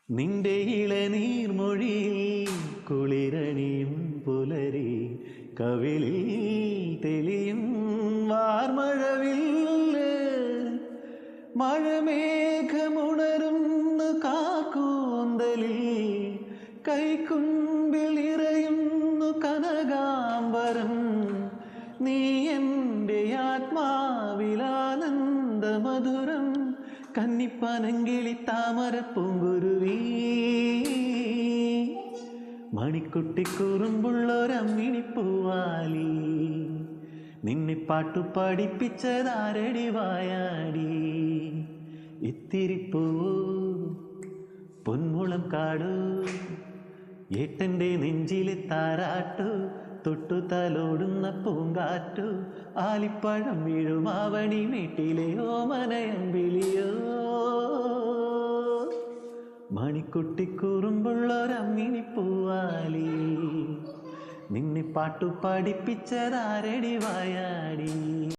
നിന്റെ ഇളനീർമൊഴിയിൽ കുളിരണിയും പുലരി കവിളിൽ തെളിയും വാർമഴവില്ല് മഴമേഘമുണരുന്നു കാക്കൂന്തലിൽ കൈക്കുമ്പിൽ ഇറയുന്നു കനകാംബരം നീ എൻ്റെ ആത്മാവിലാനന്ദ മധുരം കന്നിപ്പനങ്കിളി താമര പൂങ്കുരുവി മണിക്കുട്ടിക്കുറുമ്പുള്ളൊരമ്മിണിപ്പൂവാലി നിന്നെ പാട്ടു പഠിപ്പിച്ചതാരടി വായാടി ഇത്തിരിപ്പൂ പൊന്മുളം കാടു ഏട്ടൻ്റെ നെഞ്ചിലെ താരാട്ടു തൊട്ടു തലോടുന്ന പൂങ്കാറ്റു ആലിപ്പഴം വീഴുമാവണി മേട്ടിലെ ഓമനയമ്പിളിയോ മണിക്കുട്ടിക്കുറുമ്പുള്ളൊരമ്മിണിപ്പൂവാലി നിന്നെ പാട്ടു പഠിപ്പിച്ചതാരടി വായാടി.